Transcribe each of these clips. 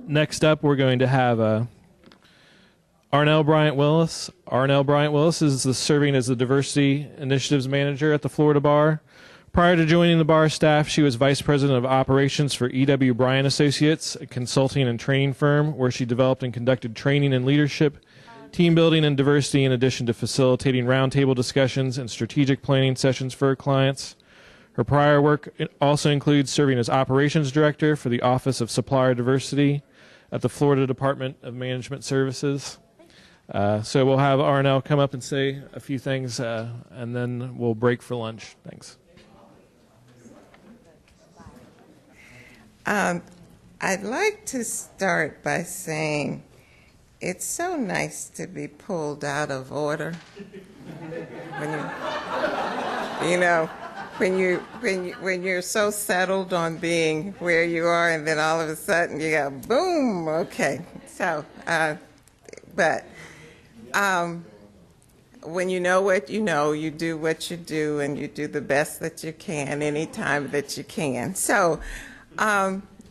Next up, we're going to have Arnell Bryant-Willis. Arnell Bryant-Willis is serving as the Diversity Initiatives Manager at the Florida Bar. Prior to joining the bar staff, she was Vice President of Operations for E.W. Bryan Associates, a consulting and training firm where she developed and conducted training in leadership, team building, and diversity, in addition to facilitating roundtable discussions and strategic planning sessions for her clients. Her prior work also includes serving as Operations Director for the Office of Supplier Diversity at the Florida Department of Management Services. So we'll have Arnell come up and say a few things, and then we'll break for lunch. Thanks. I'd like to start by saying it's so nice to be pulled out of order. When you're so settled on being where you are, and then all of a sudden you go boom. Okay, so when you know what you know, you do what you do, and you do the best that you can anytime that you can. So.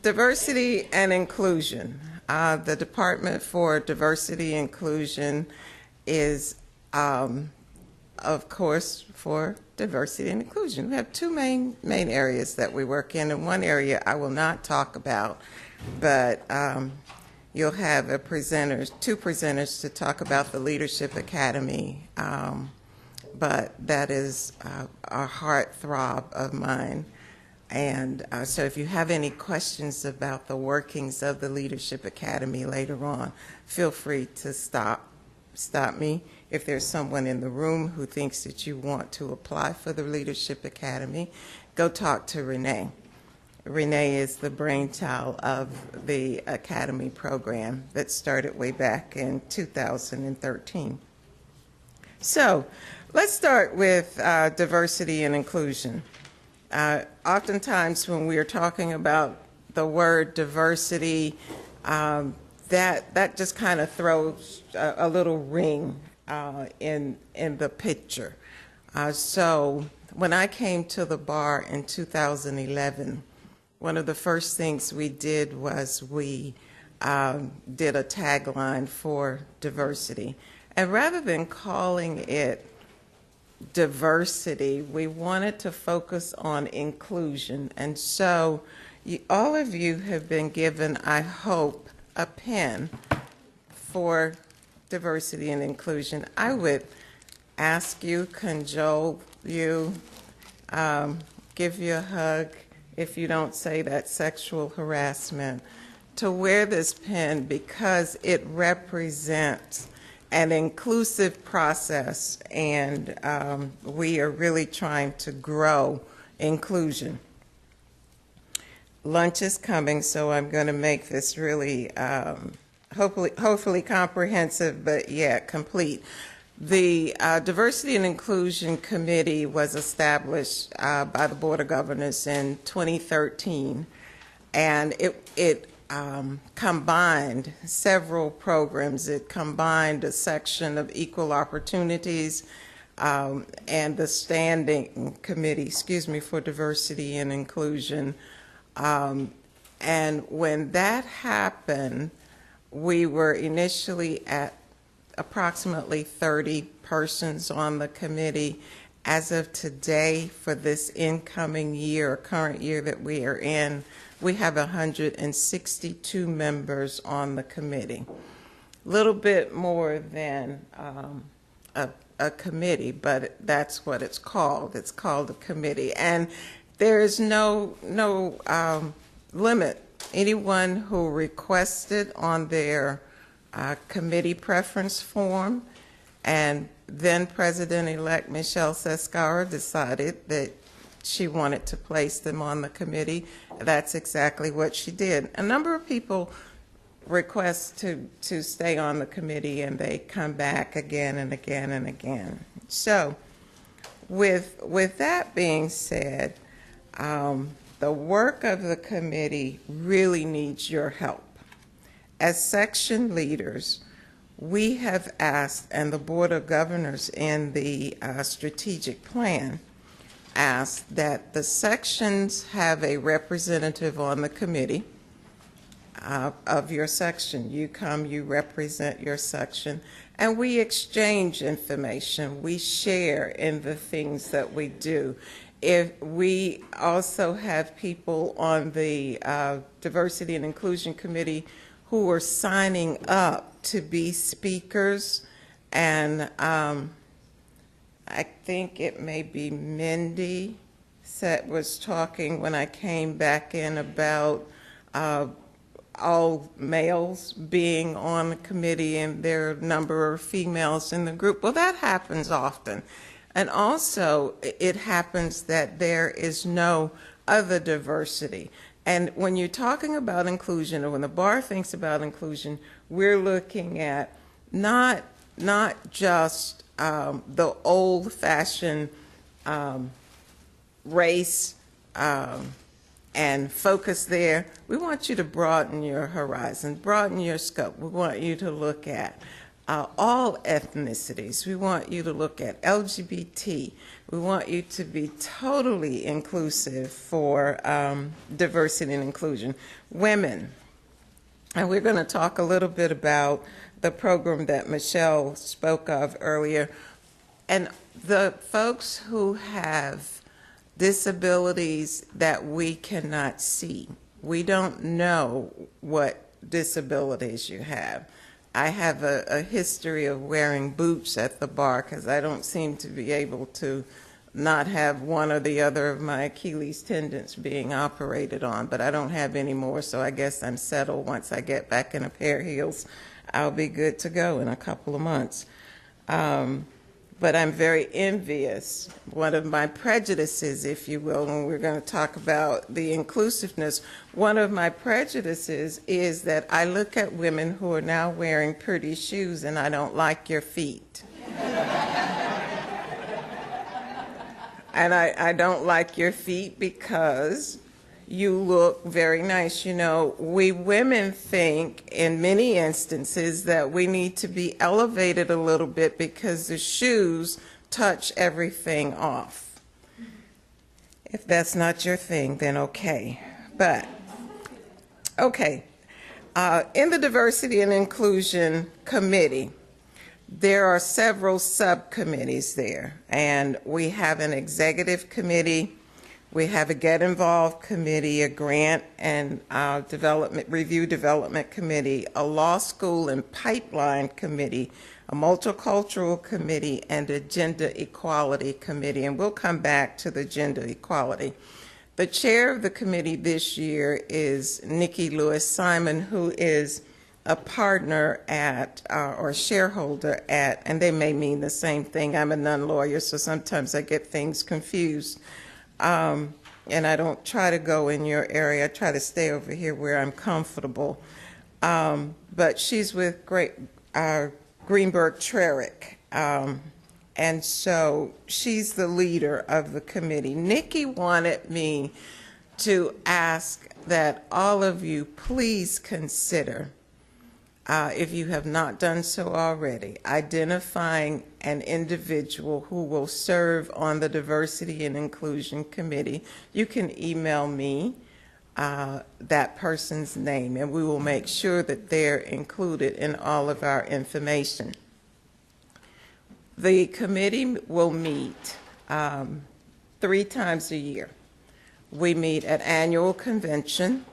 Diversity and inclusion. The Department for Diversity and Inclusion is, of course, for diversity and inclusion. We have two main areas that we work in, and one area I will not talk about, but you'll have two presenters to talk about the Leadership Academy, but that is a heartthrob of mine. And so if you have any questions about the workings of the Leadership Academy later on, feel free to stop me. If there's someone in the room who thinks that you want to apply for the Leadership Academy, go talk to Renee. Renee is the brainchild of the Academy program that started way back in 2013. So let's start with diversity and inclusion. Oftentimes when we are talking about the word diversity, that just kind of throws a little ring in the picture. So when I came to the bar in 2011, one of the first things we did was we did a tagline for diversity. And rather than calling it diversity, we wanted to focus on inclusion. And so all of you have been given, I hope, a pen for diversity and inclusion. I would ask you, cajole you, give you a hug if you don't say that sexual harassment, to wear this pen because it represents an inclusive process, and we are really trying to grow inclusion. Lunch is coming, so I'm going to make this really hopefully comprehensive, but yeah, complete. The Diversity and Inclusion Committee was established by the Board of Governors in 2013, and it combined several programs. It combined a section of equal opportunities and the standing committee, for diversity and inclusion. And when that happened, we were initially at approximately 30 persons on the committee. As of today, for this incoming year, or current year that we are in, we have 162 members on the committee. A little bit more than a committee, but that's what it's called. It's called a committee. And there is no limit. Anyone who requested on their committee preference form, and then President-elect Michelle Sescara decided that she wanted to place them on the committee. That's exactly what she did. A number of people request to stay on the committee, and they come back again and again and again. So with that being said, the work of the committee really needs your help. As section leaders, we have asked, and the Board of Governors in the strategic plan asked, that the sections have a representative on the committee, of your section. You come, you represent your section, and we exchange information. We share in the things that we do. If we also have people on the Diversity and Inclusion Committee who are signing up to be speakers, and I think it may be Mindy was talking when I came back in about all males being on the committee and there are a number of females in the group. Well, that happens often. And also, it happens that there is no other diversity. And when you're talking about inclusion, or when the bar thinks about inclusion, we're looking at not just the old-fashioned race and focus there. We want you to broaden your horizon, broaden your scope. We want you to look at all ethnicities. We want you to look at LGBT. We want you to be totally inclusive for diversity and inclusion. Women, and we're going to talk a little bit about the program that Michelle spoke of earlier. And the folks who have disabilities that we cannot see, we don't know what disabilities you have. I have a history of wearing boots at the bar because I don't seem to be able to not have one or the other of my Achilles tendons being operated on, but I don't have any more, so I guess I'm settled. Once I get back in a pair of heels, I'll be good to go in a couple of months. But I'm very envious. One of my prejudices, if you will, when we're going to talk about the inclusiveness, one of my prejudices is that I look at women who are now wearing pretty shoes and I don't like your feet. And I don't like your feet because you look very nice. You know, we women think in many instances that we need to be elevated a little bit because the shoes touch everything off. If that's not your thing, then okay. But, okay, in the Diversity and Inclusion Committee, there are several subcommittees there, and we have an executive committee. We have a Get Involved Committee, a Grant and Review Development Committee, a Law School and Pipeline Committee, a Multicultural Committee, and a Gender Equality Committee. And we'll come back to the gender equality. The chair of the committee this year is Nikki Lewis-Simon, who is a partner at, or shareholder at, and they may mean the same thing. I'm a non-lawyer, so sometimes I get things confused. And I don't try to go in your area. I try to stay over here where I'm comfortable. But she's with Greenberg Trerick. And so she's the leader of the committee. Nikki wanted me to ask that all of you please consider, if you have not done so already, identifying an individual who will serve on the Diversity and Inclusion Committee. You can email me that person's name, and we will make sure that they're included in all of our information. The committee will meet 3 times a year. We meet at annual convention.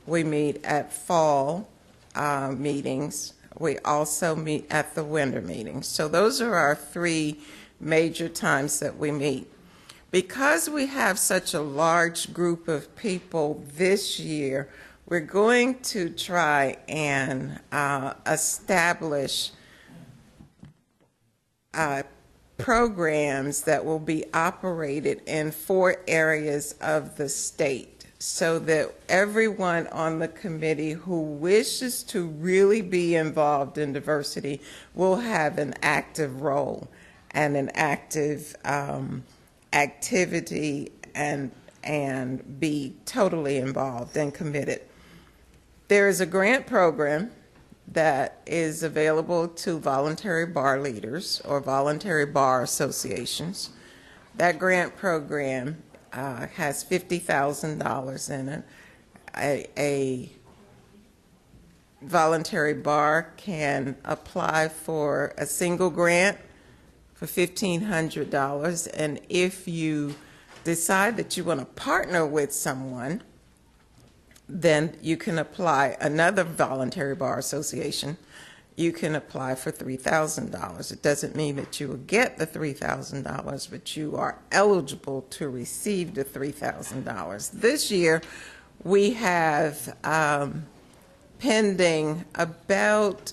We meet at fall meetings. We also meet at the winter meetings. So those are our 3 major times that we meet. Because we have such a large group of people this year, we're going to try and establish programs that will be operated in 4 areas of the state, so that everyone on the committee who wishes to really be involved in diversity will have an active role and an active activity and be totally involved and committed. There is a grant program that is available to voluntary bar leaders or voluntary bar associations. That grant program has $50,000 in it. A voluntary bar can apply for a single grant for $1,500, and if you decide that you want to partner with someone, then you can apply, another voluntary bar association, you can apply for $3,000. It doesn't mean that you will get the $3,000, but you are eligible to receive the $3,000. This year, we have pending about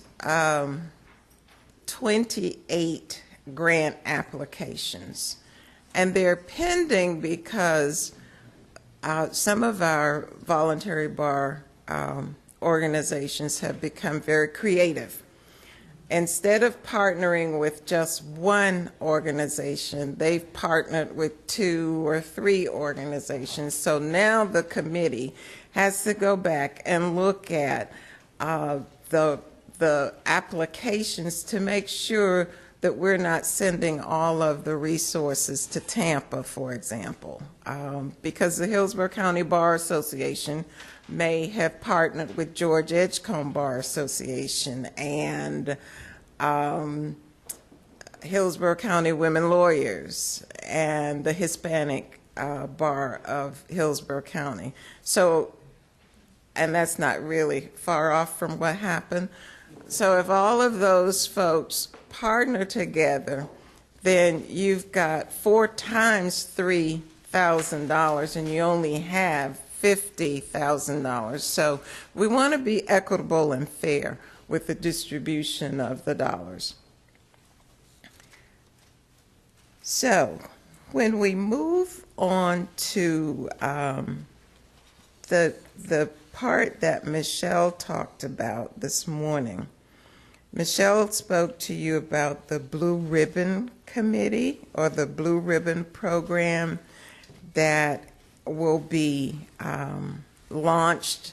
28 grant applications. And they're pending because some of our voluntary bar organizations have become very creative. Instead of partnering with just one organization, they've partnered with 2 or 3 organizations. So now the committee has to go back and look at the applications to make sure that we're not sending all of the resources to Tampa, for example, because the Hillsborough County Bar Association may have partnered with George Edgecombe Bar Association and Hillsborough County Women Lawyers and the Hispanic Bar of Hillsborough County. So, and that's not really far off from what happened. So if all of those folks partner together, then you've got 4 times $3,000 and you only have $50,000. So we want to be equitable and fair with the distribution of the dollars. So when we move on to the part that Michelle talked about this morning, Michelle spoke to you about the Blue Ribbon Committee or the Blue Ribbon Program that will be launched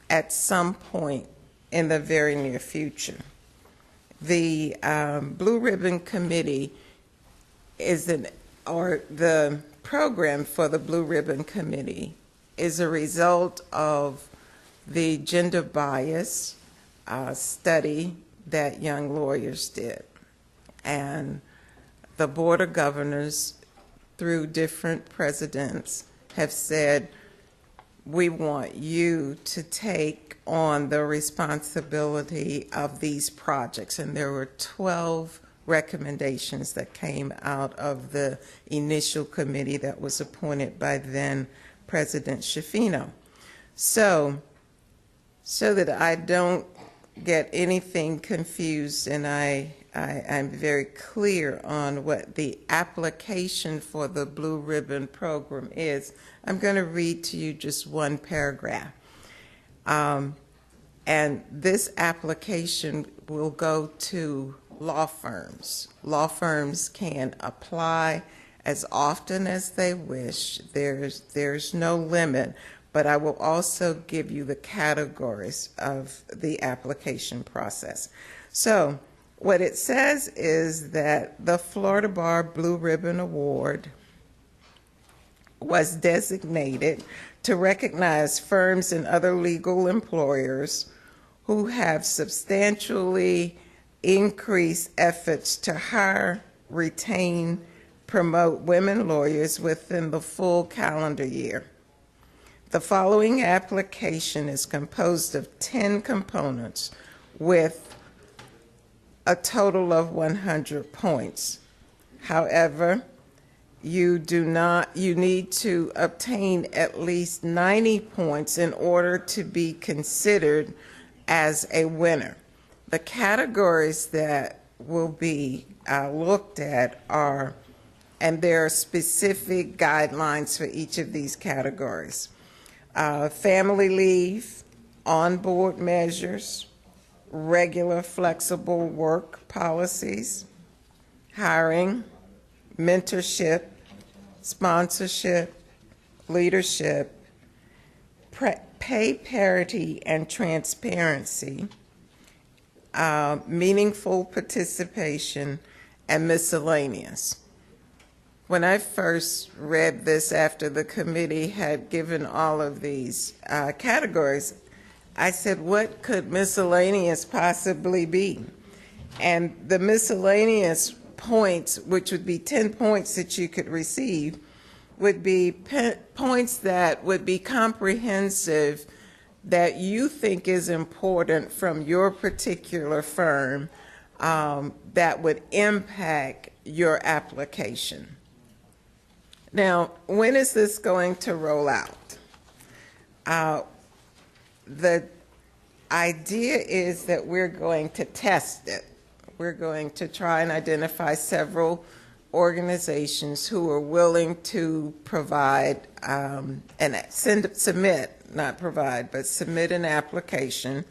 at some point in the very near future. The Blue Ribbon Committee is the program for the Blue Ribbon Committee is a result of the gender bias study that Young Lawyers did. And the Board of Governors, through different presidents, have said, we want you to take on the responsibility of these projects. And there were 12 recommendations that came out of the initial committee that was appointed by then President Schifino. So that I don't get anything confused and I'm very clear on what the application for the Blue Ribbon Program is, I'm going to read to you just one paragraph. And this application will go to law firms. Law firms can apply as often as they wish. There's no limit, but I will also give you the categories of the application process. So what it says is that the Florida Bar Blue Ribbon Award was designated to recognize firms and other legal employers who have substantially increased efforts to hire, retain, promote women lawyers within the full calendar year. The following application is composed of 10 components with a total of 100 points. However, you need to obtain at least 90 points in order to be considered as a winner. The categories that will be looked at are, and there are specific guidelines for each of these categories. Family leave, on-board measures, regular flexible work policies, hiring, mentorship, sponsorship, leadership, pay parity and transparency, meaningful participation, and miscellaneous. When I first read this after the committee had given all of these categories, I said, what could miscellaneous possibly be? And the miscellaneous points, which would be 10 points that you could receive, would be points that would be comprehensive, that you think is important from your particular firm, that would impact your application. Now, when is this going to roll out? The idea is that we're going to test it. We're going to try and identify several organizations who are willing to provide submit an application.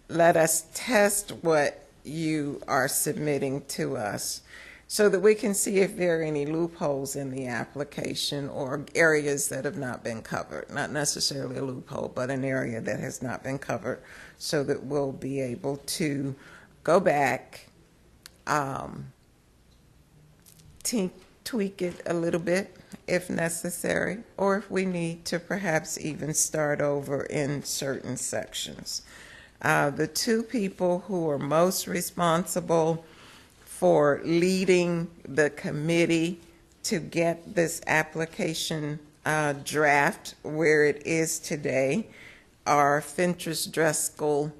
Let us test what you are submitting to us so that we can see if there are any loopholes in the application or areas that have not been covered. Not necessarily a loophole, but an area that has not been covered, so that we'll be able to go back, tweak it a little bit if necessary, or if we need to perhaps even start over in certain sections. The two people who are most responsible for leading the committee to get this application draft where it is today are Fentress Dreskel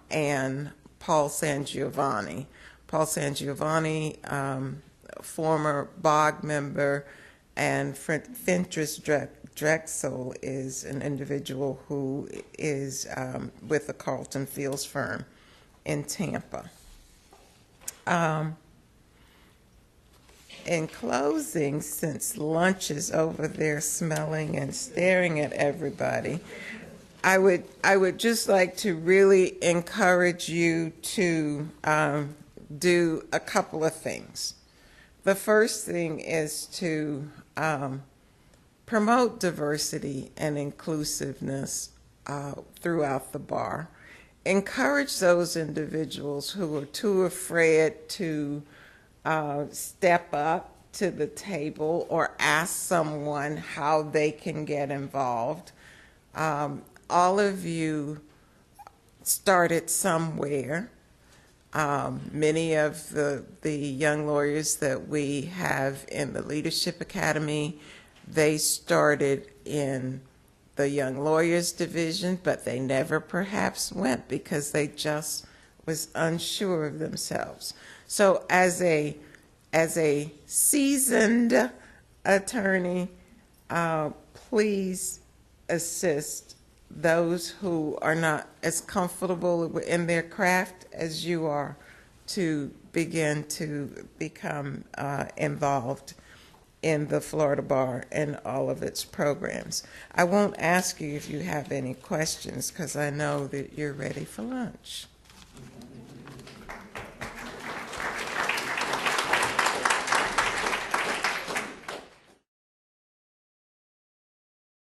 and Paul Sangiovanni. Paul Sangiovanni, former BOG member, and Fentress Drexel is an individual who is with the Carlton Fields firm in Tampa. In closing, since lunch is over there smelling and staring at everybody, I would just like to really encourage you to do a couple of things. The first thing is to promote diversity and inclusiveness throughout the bar. Encourage those individuals who are too afraid to step up to the table or ask someone how they can get involved. All of you started somewhere. Many of the young lawyers that we have in the Leadership Academy, they started in the Young Lawyers Division, but they never perhaps went because they just was unsure of themselves. So as a seasoned attorney, please assist those who are not as comfortable in their craft as you are to begin to become involved in the Florida Bar and all of its programs. I won't ask you if you have any questions because I know that you're ready for lunch.